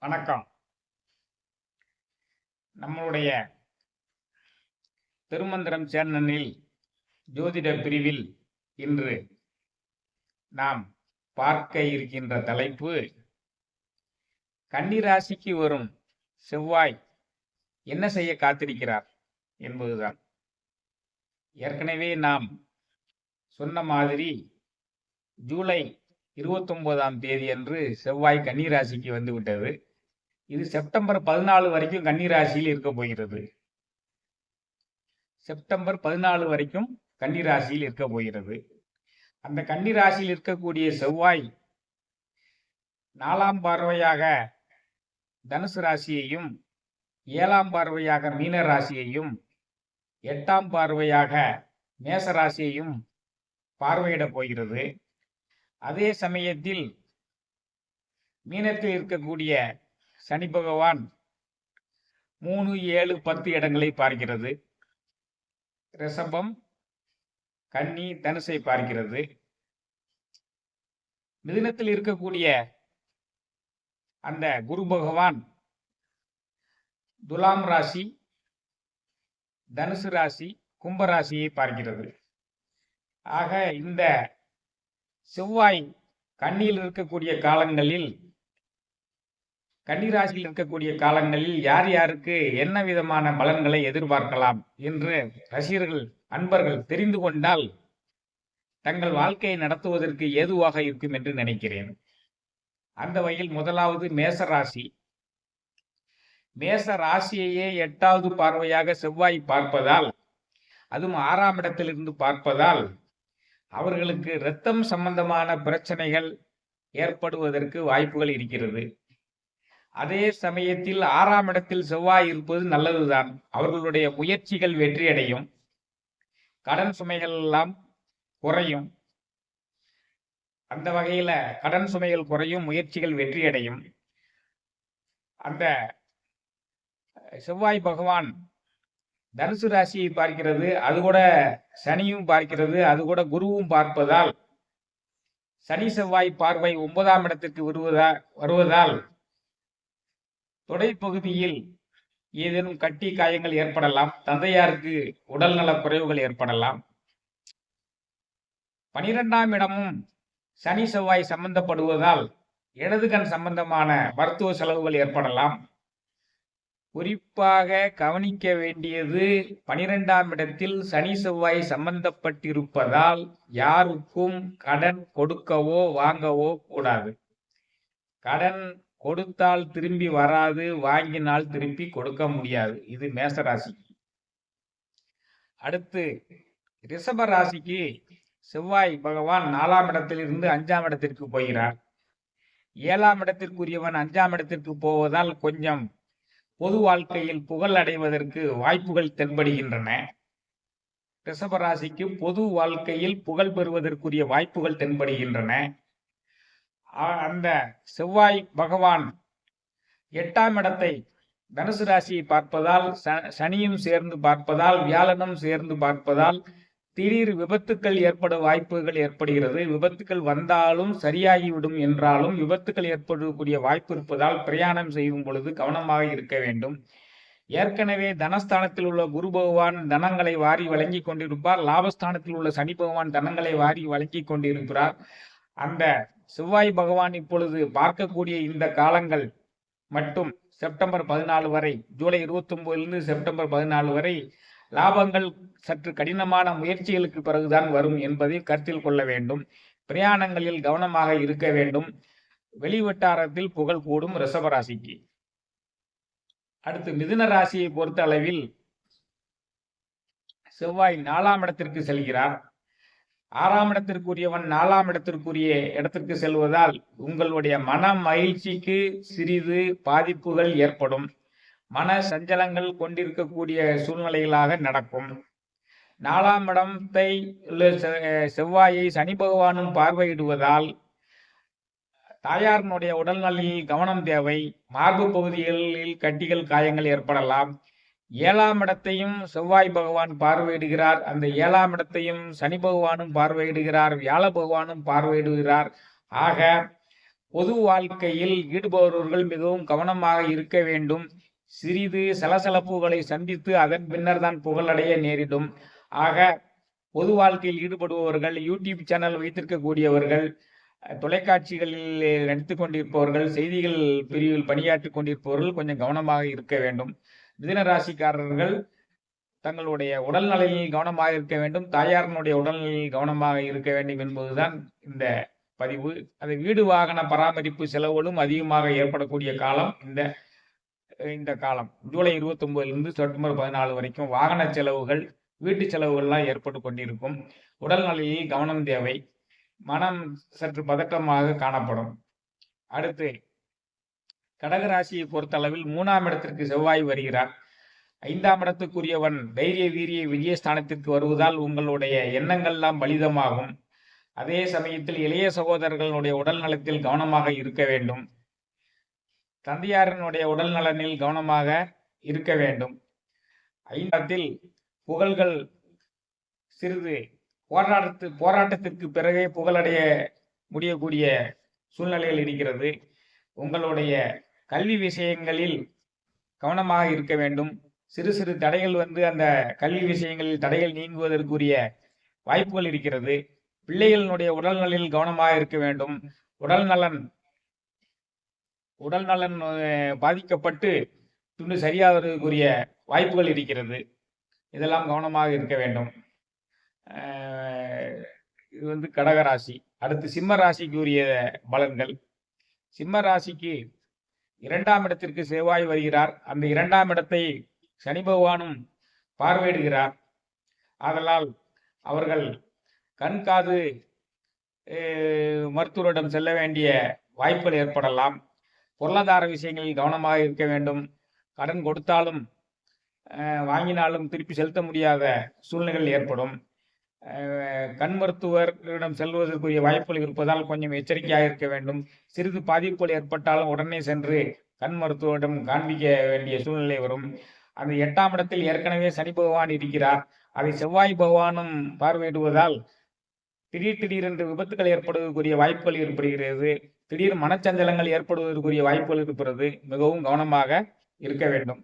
வணக்கம். நம்மளுடைய திருமந்திரம் சேனலில் ஜோதிட பிரிவில் இன்று நாம் பார்க்க இருக்கின்ற தலைப்பு கன்னிராசிக்கு வரும் செவ்வாய் என்ன செய்ய காத்திருக்கிறார் என்பதுதான். ஏற்கனவே நாம் சொன்ன மாதிரி ஜூலை 29ஆம் தேதி அன்று செவ்வாய் கன்னிராசிக்கு வந்து விட்டது. இது செப்டம்பர் 14 வரைக்கும் கன்னிராசியில் இருக்க போகிறது. செப்டம்பர் 14 வரைக்கும் கன்னிராசியில் இருக்க போகிறது. அந்த கன்னிராசியில் இருக்கக்கூடிய செவ்வாய் 4ஆம் பார்வையாக தனுசு ராசியையும் 7ஆம் பார்வையாக மீன ராசியையும் 8ஆம் பார்வையாக மேச ராசியையும் பார்வையிட போகிறது. அதே சமயத்தில் மீனத்தில் இருக்கக்கூடிய சனி பகவான் 3, 7, 10 இடங்களை பார்க்கிறது. ரிஷபம், கன்னி, தனுசை பார்க்கிறது. மிதுனத்தில் இருக்கக்கூடிய அந்த குரு பகவான் துலாம் ராசி, தனுசு ராசி, கும்பராசியை பார்க்கிறது. ஆக இந்த செவ்வாய் கன்னியில் இருக்கக்கூடிய காலங்களில், கன்னிராசியில் இருக்கக்கூடிய காலங்களில் யார் யாருக்கு என்ன விதமான பலன்களை எதிர்பார்க்கலாம் என்று ரசிகர்கள், அன்பர்கள் தெரிந்து கொண்டால் தங்கள் வாழ்க்கையை நடத்துவதற்கு ஏதுவாக இருக்கும் என்று நினைக்கிறேன். அந்த வகையில் முதலாவது மேசராசி. மேச ராசியையே 8வது பார்வையாக செவ்வாய் பார்ப்பதால், அதுவும் 6ஆம் இடத்திலிருந்து பார்ப்பதால் அவர்களுக்கு இரத்தம் சம்பந்தமான பிரச்சனைகள் ஏற்படுவதற்கு வாய்ப்புகள் இருக்கிறது. அதே சமயத்தில் 6ஆம் இடத்தில் செவ்வாய் இருப்பது நல்லதுதான். அவர்களுடைய முயற்சிகள் வெற்றியடையும், கடன் சுமைகள் எல்லாம் குறையும். அந்த வகையில கடன் சுமைகள் குறையும், முயற்சிகள் வெற்றியடையும். அந்த செவ்வாய் பகவான் தனுசு ராசியை பார்க்கிறது, அது கூட சனியும் பார்க்கிறது, அது கூட குருவும் பார்ப்பதால் சனி செவ்வாய் பார்வை 9ஆம் இடத்திற்கு வருவதால் தொடைப்பகுதியில் ஏதேனும் கட்டி காயங்கள் ஏற்படலாம், தந்தையாருக்கு உடல்நல குறைவுகள் ஏற்படலாம். 12ஆம் இடமும் சனி செவ்வாய் சம்பந்தப்படுவதால் இடது கண் சம்பந்தமான மருத்துவ செலவுகள் ஏற்படலாம். குறிப்பாக கவனிக்க வேண்டியது, 12ஆம் இடத்தில் சனி செவ்வாய் சம்பந்தப்பட்டிருப்பதால் யாருக்கும் கடன் கொடுக்கவோ வாங்கவோ கூடாது. கடன் கொடுத்தால் திரும்பி வராது, வாங்கினால் திருப்பி கொடுக்க முடியாது. இது மேசராசி. அடுத்து ரிஷப ராசிக்கு செவ்வாய் பகவான் 4ஆம் இடத்திலிருந்து 5ஆம் இடத்திற்கு போகிறார். 7ஆம் இடத்திற்குரியவன் 5ஆம் இடத்திற்கு போவதால் கொஞ்சம் பொது வாழ்க்கையில் புகழ் அடைவதற்கு வாய்ப்புகள் தென்படுகின்றன. ரிஷபராசிக்கு பொது வாழ்க்கையில் புகழ் பெறுவதற்குரிய வாய்ப்புகள் தென்படுகின்றன. அந்த செவ்வாய் பகவான் 8ஆம் இடத்தை தனுசு ராசியை பார்ப்பதால், சனியும் சேர்ந்து பார்ப்பதால், வியாழனும் சேர்ந்து பார்ப்பதால் திடீர் விபத்துக்கள் ஏற்பட வாய்ப்புகள் ஏற்படுகிறது. விபத்துக்கள் வந்தாலும் சரியாகிவிடும் என்றாலும் விபத்துக்கள் ஏற்படக்கூடிய வாய்ப்பு இருப்பதால் பிரயாணம் செய்யும் பொழுது கவனமாக இருக்க வேண்டும். ஏற்கனவே தனஸ்தானத்தில் உள்ள குரு பகவான் தனங்களை வாரி வழங்கி கொண்டிருப்பார். லாபஸ்தானத்தில் உள்ள சனி பகவான் தனங்களை வாரி வழங்கி கொண்டிருக்கிறார். அந்த செவ்வாய் பகவான் இப்பொழுது பார்க்கக்கூடிய இந்த காலங்கள் மட்டும் செப்டம்பர் 14 வரை, ஜூலை 29 செப்டம்பர் 14 வரை லாபங்கள் சற்று கடினமான முயற்சிகளுக்கு பிறகுதான் வரும் என்பதை கருத்தில் கொள்ள வேண்டும். பிரயாணங்களில் கவனமாக இருக்க வேண்டும். வெளிவட்டாரத்தில் புகழ் கூடும் ரிஷபராசிக்கு. அடுத்து மிதுன ராசியை பொறுத்த அளவில் செவ்வாய் 4ஆம் இடத்திற்கு செல்கிறார். 6ஆம் இடத்திற்குரியவன் 4ஆம் இடத்திற்குரிய இடத்திற்கு செல்வதால் உங்களுடைய மன மகிழ்ச்சிக்கு சிறிது பாதிப்புகள் ஏற்படும். மன சஞ்சலங்கள் கொண்டிருக்கக்கூடிய சூழ்நிலைகளாக நடக்கும். 4ஆம் இடத்தை செவ்வாயை சனி பகவானும் பார்வையிடுவதால் தாயாரினுடைய உடல்நலில் கவனம் தேவை. மார்பு பகுதிகளில் கட்டிகள், காயங்கள் ஏற்படலாம். 7ஆம் இடத்தையும் செவ்வாய் பகவான் பார்வையிடுகிறார். அந்த 7ஆம் இடத்தையும் சனி பகவானும் பார்வையிடுகிறார், வியாழ பகவானும் பார்வையிடுகிறார். ஆக பொது வாழ்க்கையில் ஈடுபவர்கள் மிகவும் கவனமாக இருக்க வேண்டும். சிறிது சலசலப்புகளை சந்தித்து அதன் பின்னர் தான் புகழடைய நேரிடும். ஆக பொது வாழ்க்கையில் ஈடுபடுபவர்கள், யூடியூப் சேனல் வைத்திருக்கக்கூடியவர்கள், தொலைக்காட்சிகளில் நடித்துக் கொண்டிருப்பவர்கள், செய்திகள் பிரிவில் பணியாற்றிக் கொண்டிருப்பவர்கள் கொஞ்சம் கவனமாக இருக்க வேண்டும். மிதுன ராசிக்காரர்கள் தங்களுடைய உடல்நலையில் கவனமாக இருக்க வேண்டும். தாயாரினுடைய உடல்நிலையில் கவனமாக இருக்க வேண்டும் என்பதுதான் இந்த பதிவு. அது வீடு வாகன பராமரிப்பு செலவுகளும் அதிகமாக ஏற்படக்கூடிய காலம் இந்த காலம். ஜூலை 29 செப்டம்பர் 14 வரைக்கும் வாகன செலவுகள், வீட்டு செலவுகள்லாம் ஏற்பட்டு கொண்டிருக்கும். உடல்நிலையில் கவனம் தேவை. மனம் சற்று பதட்டமாக காணப்படும். அடுத்து கடகராசியை பொறுத்தளவில் 3ஆம் இடத்திற்கு செவ்வாய் வருகிறார். 5ஆம் இடத்துக்குரியவன் தைரிய வீரிய விஜயஸ்தானத்திற்கு வருவதால் உங்களுடைய எண்ணங்கள்லாம் பலிதமாகும். அதே சமயத்தில் இளைய சகோதரர்களுடைய உடல் நலத்தில் கவனமாக இருக்க வேண்டும். தந்தையாரினுடைய உடல் நலனில் கவனமாக இருக்க வேண்டும். 5ஆம் புகழ்கள் சிறிது போராட்டத்திற்கு பிறகே புகழடைய முடியக்கூடிய சூழ்நிலையில் இருக்கிறது. உங்களுடைய கல்வி விஷயங்களில் கவனமாக இருக்க வேண்டும். சிறு சிறு தடைகள் அந்த கல்வி விஷயங்களில் தடைகள் நீங்குவதற்குரிய வாய்ப்புகள் இருக்கிறது. பிள்ளைகளினுடைய உடல்நலில் கவனமாக இருக்க வேண்டும். உடல் நலன் பாதிக்கப்பட்டு துண்டு சரியாவதற்குரிய வாய்ப்புகள் இருக்கிறது. இதெல்லாம் கவனமாக இருக்க வேண்டும். இது கடகராசி. அடுத்து சிம்ம ராசிக்குரிய பலன்கள். சிம்ம ராசிக்கு 2ஆம் இடத்திற்கு செவ்வாய் வருகிறார். அந்த 2ஆம் இடத்தை சனி பகவானும் பார்வையிடுகிறார். ஆதலால் அவர்கள் கண் காது மருத்துவரிடம் செல்ல வேண்டிய வாய்ப்புகள் ஏற்படலாம். பொருளாதார விஷயங்களில் கவனமாக இருக்க வேண்டும். கடன் கொடுத்தாலும் வாங்கினாலும் திருப்பி செலுத்த முடியாத சூழ்நிலைகள் ஏற்படும். கண் மருத்துவரிடம் செல்வதற்குரிய வாய்ப்புகள் இருப்பதால் கொஞ்சம் எச்சரிக்கையாக இருக்க வேண்டும். சிறிது பாதிப்புகள் ஏற்பட்டாலும் உடனே சென்று கண் மருத்துவரிடம் காண்பிக்க வேண்டிய சூழ்நிலை வரும். அந்த 8ஆம் இடத்தில் ஏற்கனவே சனி பகவான் இருக்கிறார். அதை செவ்வாய் பகவானும் பார்வையிடுவதால் திடீரென்று விபத்துகள் ஏற்படுவதற்குரிய வாய்ப்புகள் ஏற்படுகிறது. திடீர் மனச்சஞ்சலங்கள் ஏற்படுவதற்குரிய வாய்ப்புகள் இருக்கிறது. மிகவும் கவனமாக இருக்க வேண்டும்.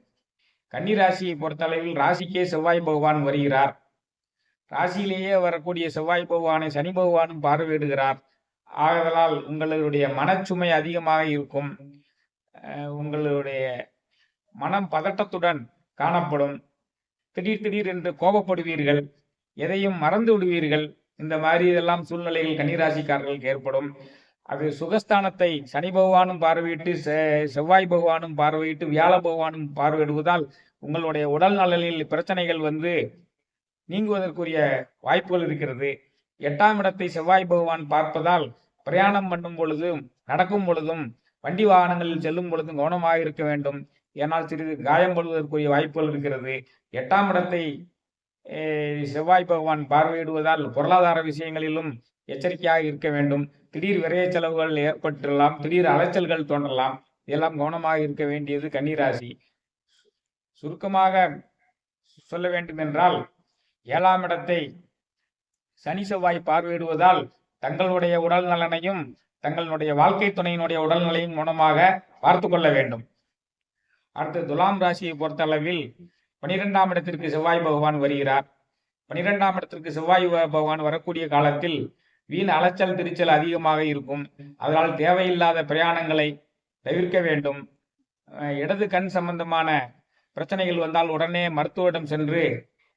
கன்னி ராசியை பொறுத்தளவில் ராசிக்கே செவ்வாய் பகவான் வருகிறார். ராசியிலேயே வரக்கூடிய செவ்வாய் பகவானை சனி பகவானும் பார்வையிடுகிறார். ஆதலால் உங்களுடைய மனச்சுமை அதிகமாக இருக்கும். உங்களுடைய மனம் பதட்டத்துடன் காணப்படும். திடீர் என்று கோபப்படுவீர்கள். எதையும் மறந்து விடுவீர்கள். இந்த மாதிரி இதெல்லாம் சூழ்நிலையில் கன்னிராசிக்காரர்களுக்கு ஏற்படும். அது சுகஸ்தானத்தை சனி பகவானும் பார்வையிட்டு செவ்வாய் பகவானும் பார்வையிட்டு வியாழ பகவானும் பார்வையிடுவதால் உங்களுடைய உடல் நலனில் பிரச்சனைகள் நீங்குவதற்குரிய வாய்ப்புகள் இருக்கிறது. 8ஆம் இடத்தை செவ்வாய் பகவான் பார்ப்பதால் பிரயாணம் பண்ணும் பொழுதும் நடக்கும் பொழுதும் வண்டி வாகனங்களில் செல்லும் பொழுதும் கவனமாக இருக்க வேண்டும். ஏனால் சிறிது காயம் படுவதற்குரிய வாய்ப்புகள் இருக்கிறது. 8ஆம் இடத்தை செவ்வாய் பகவான் பார்வையிடுவதால் பொருளாதார விஷயங்களிலும் எச்சரிக்கையாக இருக்க வேண்டும். திடீர் விரைய செலவுகள் ஏற்பட்டுள்ளலாம். திடீர் அலைச்சல்கள் தோன்றலாம். இதெல்லாம் கவனமாக இருக்க வேண்டியது கன்னிராசி. சுருக்கமாக சொல்ல வேண்டும் என்றால் 7ஆம் இடத்தை சனி செவ்வாய் பார்வையிடுவதால் தங்களுடைய உடல் நலனையும் தங்களுடைய வாழ்க்கை துணையினுடைய உடல்நிலையும் கவனமாக பார்த்து கொள்ள வேண்டும். அடுத்து துலாம் ராசியை பொறுத்தளவில் 12ஆம் இடத்திற்கு செவ்வாய் பகவான் வருகிறார். 12ஆம் இடத்திற்கு செவ்வாய் பகவான் வரக்கூடிய காலத்தில் வீண் அலைச்சல் திருச்சல் அதிகமாக இருக்கும். அதனால் தேவையில்லாத பிரயாணங்களை தவிர்க்க வேண்டும். இடது கண் சம்பந்தமான பிரச்சனைகள் வந்தால் உடனே மருத்துவரிடம் சென்று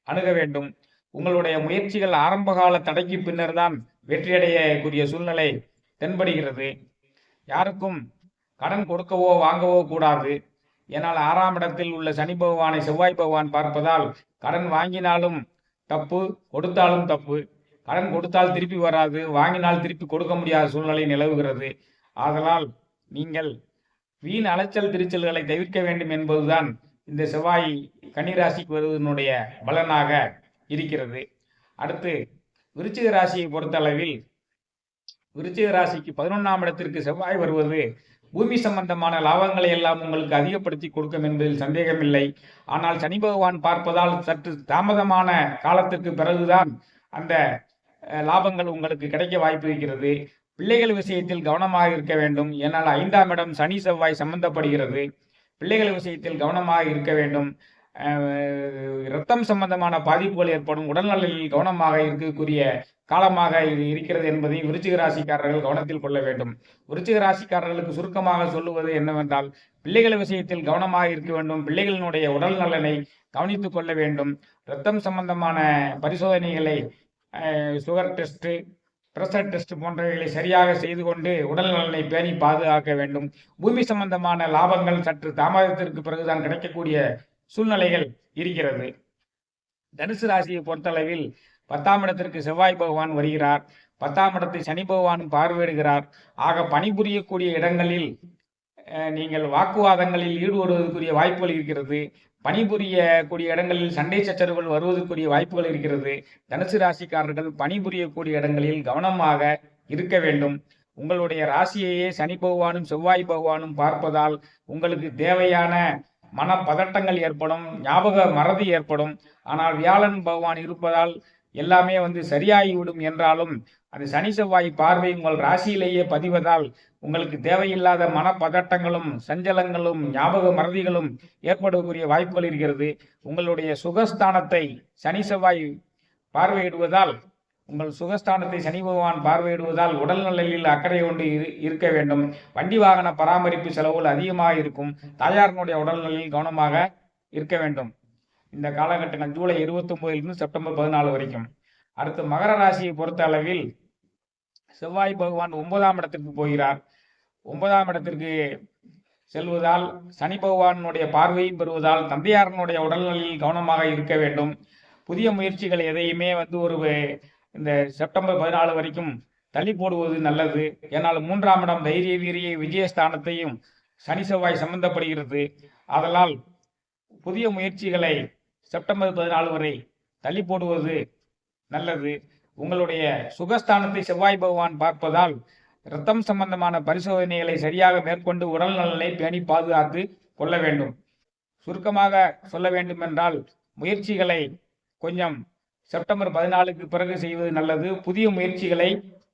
அணுக வேண்டும். உங்களுடைய முயற்சிகள் ஆரம்பகால தடைக்கு பின்னர் தான் வெற்றியடையக்கூடிய சூழ்நிலை தென்படுகிறது. யாருக்கும் கடன் கொடுக்கவோ வாங்கவோ கூடாது. ஏனால் 6ஆம் இடத்தில் உள்ள சனி பகவானை செவ்வாய் பகவான் பார்ப்பதால் கடன் வாங்கினாலும் தப்பு, கொடுத்தாலும் தப்பு. கடன் கொடுத்தால் திருப்பி வராது, வாங்கினால் திருப்பி கொடுக்க முடியாத சூழ்நிலை நிலவுகிறது. ஆதலால் நீங்கள் வீண் அலைச்சல் திருச்சல்களை தவிர்க்க வேண்டும் என்பதுதான் இந்த செவ்வாய் கன்னிராசிக்கு வருவதனுடைய பலனாக இருக்கிறது. அடுத்து விருச்சிக ராசியை பொறுத்தளவில் விருச்சிக ராசிக்கு 11ஆம் இடத்திற்கு செவ்வாய் வருவது பூமி சம்பந்தமான லாபங்களை எல்லாம் உங்களுக்கு அதிகப்படுத்தி கொடுக்கும் என்பதில் சந்தேகமில்லை. ஆனால் சனி பகவான் பார்ப்பதால் சற்று தாமதமான காலத்திற்கு பிறகுதான் அந்த லாபங்கள் உங்களுக்கு கிடைக்க வாய்ப்பு இருக்கிறது. பிள்ளைகள் விஷயத்தில் கவனமாக இருக்க வேண்டும். ஏனால் 5ஆம் இடம் சனி செவ்வாய் சம்பந்தப்படுகிறது. பிள்ளைகள் விஷயத்தில் கவனமாக இருக்க வேண்டும். இரத்தம் சம்பந்தமான பாதிப்புகள் ஏற்படும். உடல்நலில் கவனமாக இருக்கக்கூடிய காலமாக இது இருக்கிறது என்பதை விருச்சிக ராசிக்காரர்கள் கவனத்தில் கொள்ள வேண்டும். விருச்சிக ராசிக்காரர்களுக்கு சுருக்கமாக சொல்லுவது என்னவென்றால், பிள்ளைகள் விஷயத்தில் கவனமாக இருக்க வேண்டும். பிள்ளைகளினுடைய உடல் நலனை கவனித்துக் கொள்ள வேண்டும். இரத்தம் சம்பந்தமான பரிசோதனைகளை சுகர் டெஸ்ட், பிரஷர் டெஸ்ட் போன்றவைகளை சரியாக செய்து கொண்டு உடல் நலனை பேணி பாதுகாக்க வேண்டும். பூமி சம்பந்தமான லாபங்கள் சற்று தாமதத்திற்கு பிறகுதான் கிடைக்கக்கூடிய சூழ்நிலைகள் இருக்கிறது. தனுசு ராசியை பொறுத்தளவில் 10ஆம் இடத்திற்கு செவ்வாய் பகவான் வருகிறார். 10ஆம் இடத்தை சனி பகவான் பார்வையிடுகிறார். ஆக பணிபுரியக்கூடிய இடங்களில் நீங்கள் வாக்குவாதங்களில் ஈடுபடுவதற்குரிய வாய்ப்புகள் இருக்கிறது. பணிபுரியக்கூடிய இடங்களில் சண்டை சச்சரவுகள் வருவதற்குரிய வாய்ப்புகள் இருக்கிறது. தனுசு ராசிக்காரர்கள் பணிபுரியக்கூடிய இடங்களில் கவனமாக இருக்க வேண்டும். உங்களுடைய ராசியையே சனி பகவானும் செவ்வாய் பகவானும் பார்ப்பதால் உங்களுக்கு தேவையான மனப்பதட்டங்கள் ஏற்படும், ஞாபக மறதி ஏற்படும். ஆனால் வியாழன் பகவான் இருப்பதால் எல்லாமே சரியாகிவிடும் என்றாலும் அது சனி செவ்வாய் பார்வை உங்கள் ராசியிலேயே பதிவதால் உங்களுக்கு தேவையில்லாத மனப்பதட்டங்களும் சஞ்சலங்களும் ஞாபக மறதிகளும் ஏற்படக்கூடிய வாய்ப்புகள் இருக்கிறது. உங்களுடைய சுகஸ்தானத்தை சனி செவ்வாய் பார்வையிடுவதால் உங்கள் சுகஸ்தானத்தை சனி பகவான் பார்வையிடுவதால் உடல் நலனில் அக்கறை கொண்டு இருக்க வேண்டும். வண்டி வாகன பராமரிப்பு செலவுகள் அதிகமாக இருக்கும். தாயாரினுடைய உடல்நலில் கவனமாக இருக்க வேண்டும். இந்த காலகட்டங்கள் ஜூலை 29 செப்டம்பர் 14 வரைக்கும். அடுத்து மகர ராசியை பொறுத்த அளவில் செவ்வாய் பகவான் 9ஆம் இடத்திற்கு போகிறார். 9ஆம் இடத்திற்கு செல்வதால் சனி பகவானுடைய பார்வையும் பெறுவதால் தந்தையாரனுடைய உடல்நலில் கவனமாக இருக்க வேண்டும். புதிய முயற்சிகள் எதையுமே இந்த செப்டம்பர் 14 வரைக்கும் தள்ளி போடுவது நல்லது. ஏனால் 3ஆம் இடம் தைரிய வீரிய விஜயஸ்தானத்தையும் சனி செவ்வாய் சம்பந்தப்படுகிறது. அதனால் புதிய முயற்சிகளை செப்டம்பர் 14 வரை தள்ளி போடுவது நல்லது. உங்களுடைய சுகஸ்தானத்தை செவ்வாய் பகவான் பார்ப்பதால் இரத்தம் சம்பந்தமான பரிசோதனைகளை சரியாக மேற்கொண்டு உடல் நலனை பேணி பாதுகாத்து கொள்ள வேண்டும். சுருக்கமாக சொல்ல வேண்டும் என்றால், முயற்சிகளை கொஞ்சம் செப்டம்பர் 14க்கு பிறகு செய்வது நல்லது. புதிய முயற்சிகளை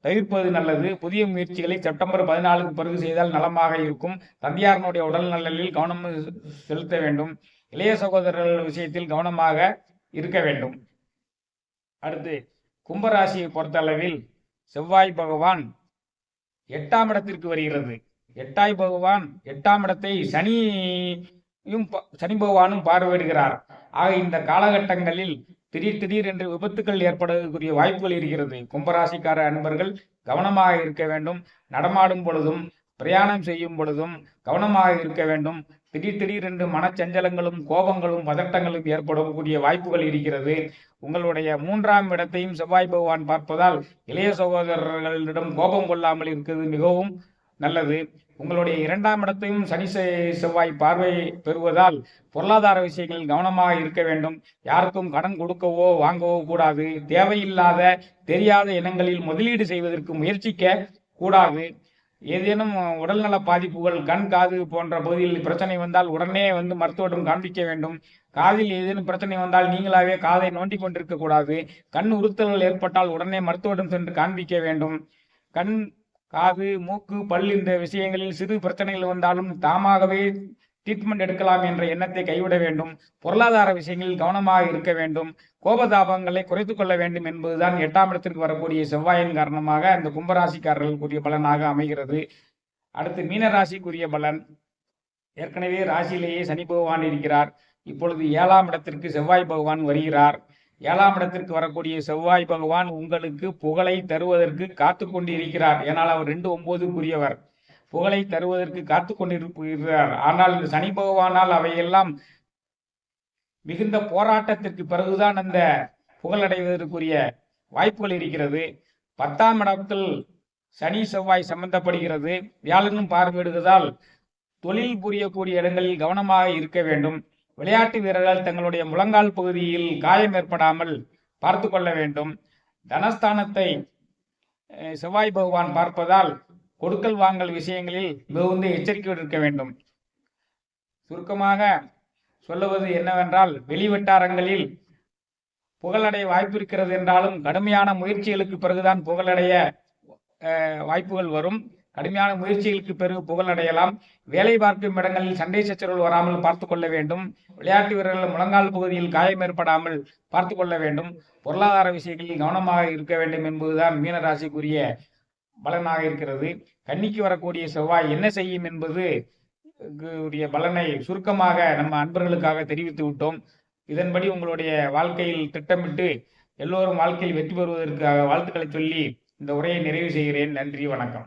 தவிர்ப்பது நல்லது. புதிய முயற்சிகளை செப்டம்பர் 14க்கு பிறகு செய்தால் நலமாக இருக்கும். தந்தையாரனுடைய உடல் நலனில் கவனம் செலுத்த வேண்டும். இளைய சகோதரர்கள் விஷயத்தில் கவனமாக இருக்க வேண்டும். அடுத்து கும்பராசியை பொறுத்த அளவில் செவ்வாய் பகவான் 8ஆம் இடத்திற்கு வருகிறது. 8ஆம் இடத்தை சனி பகவானும் பார்வையிடுகிறார். ஆக இந்த காலகட்டங்களில் திடீர் என்று விபத்துக்கள் ஏற்படக்கூடிய வாய்ப்புகள் இருக்கிறது. கும்பராசிக்கார அன்பர்கள் கவனமாக இருக்க வேண்டும். நடமாடும் பொழுதும் பிரயாணம் செய்யும் பொழுதும் கவனமாக இருக்க வேண்டும். திடீர் என்று மனச்சஞ்சலங்களும் கோபங்களும் பதட்டங்களும் ஏற்படக்கூடிய வாய்ப்புகள் இருக்கிறது. உங்களுடைய 3ஆம் இடத்தையும் செவ்வாய் பகவான் பார்ப்பதால் இளைய சகோதரர்களிடம் கோபம் கொள்ளாமல் இருக்கிறது மிகவும் நல்லது. உங்களுடைய 2ஆம் இடத்தையும் சனி செவ்வாய் பார்வை பெறுவதால் பொருளாதார விஷயங்களில் கவனமாக இருக்க வேண்டும். யாருக்கும் கடன் கொடுக்கவோ வாங்கவோ கூடாது. தேவையில்லாத தெரியாத இனங்களில் முதலீடு செய்வதற்கு முயற்சிக்க கூடாது. ஏதேனும் உடல்நல பாதிப்புகள் கண் காது போன்ற பகுதியில் பிரச்சனை வந்தால் உடனே மருத்துவரிடம் காண்பிக்க வேண்டும். காதில் ஏதேனும் பிரச்சனை வந்தால் நீங்களாவே காதை நோண்டி கொண்டிருக்க கூடாது. கண் உறுத்தல்கள் ஏற்பட்டால் உடனே மருத்துவரிடம் சென்று காண்பிக்க வேண்டும். கண் காது மூக்கு பல் இந்த விஷயங்களில் சிறு பிரச்சனைகள் வந்தாலும் தாமாகவே ட்ரீட்மெண்ட் எடுக்கலாம் என்ற எண்ணத்தை கைவிட வேண்டும். பொருளாதார விஷயங்களில் கவனமாக இருக்க வேண்டும். கோபதாபங்களை குறைத்துக் கொள்ள வேண்டும் என்பதுதான் 8ஆம் இடத்திற்கு வரக்கூடிய செவ்வாயின் காரணமாக அந்த கும்பராசிக்காரர்களுக்குரிய பலனாக அமைகிறது. அடுத்து மீனராசிக்குரிய பலன். ஏற்கனவே ராசியிலேயே சனி பகவான் இருக்கிறார். இப்பொழுது 7ஆம் இடத்திற்கு செவ்வாய் பகவான் வருகிறார். 7ஆம் இடத்திற்கு வரக்கூடிய செவ்வாய் பகவான் உங்களுக்கு புகழை தருவதற்கு காத்து கொண்டு இருக்கிறார். ஏனால் அவர் 2/9க்குரியவர். புகழை தருவதற்கு காத்து கொண்டிருக்கிறார். ஆனால் இந்த சனி பகவானால் அவையெல்லாம் மிகுந்த போராட்டத்திற்கு பிறகுதான் அந்த புகழடைவதற்குரிய வாய்ப்புகள் இருக்கிறது. 10ஆம் இடத்தில் சனி செவ்வாய் சம்பந்தப்படுகிறது. வியாழனும் பார்வையிடுவதால் தொழில் புரியக்கூடிய இடங்களில் கவனமாக இருக்க வேண்டும். விளையாட்டு வீரர்கள் தங்களுடைய முழங்கால் பகுதியில் காயம் ஏற்படாமல் பார்த்து கொள்ள வேண்டும். தனஸ்தானத்தை செவ்வாய் பகவான் பார்ப்பதால் கொடுக்கல் வாங்கல் விஷயங்களில் மிகுந்த எச்சரிக்கையோடு இருக்க வேண்டும். சுருக்கமாக சொல்லுவது என்னவென்றால், வெளிவட்டாரங்களில் புகழடைய வாய்ப்பு இருக்கிறது என்றாலும் கடுமையான முயற்சிகளுக்கு பிறகுதான் புகழடைய வாய்ப்புகள் வரும். கடுமையான முயற்சிகளுக்கு பிறகு புகழ் அடையலாம். வேலை பார்க்கும் இடங்களில் சண்டை சச்சரவுகள் வராமல் பார்த்து கொள்ள வேண்டும். விளையாட்டு வீரர்கள் முழங்கால் பகுதியில் காயம் ஏற்படாமல் பார்த்து கொள்ள வேண்டும். பொருளாதார விஷயங்களில் கவனமாக இருக்க வேண்டும் என்பதுதான் மீனராசிக்குரிய பலனாக இருக்கிறது. கன்னிக்கு வரக்கூடிய செவ்வாய் என்ன செய்யும் என்பது உரிய பலனை சுருக்கமாக நம்ம அன்பர்களுக்காக தெரிவித்து விட்டோம். இதன்படி உங்களுடைய வாழ்க்கையில் திட்டமிட்டு எல்லோரும் வாழ்க்கையில் வெற்றி பெறுவதற்காக வாழ்த்துக்களை சொல்லி இந்த உரையை நிறைவு செய்கிறேன். நன்றி, வணக்கம்.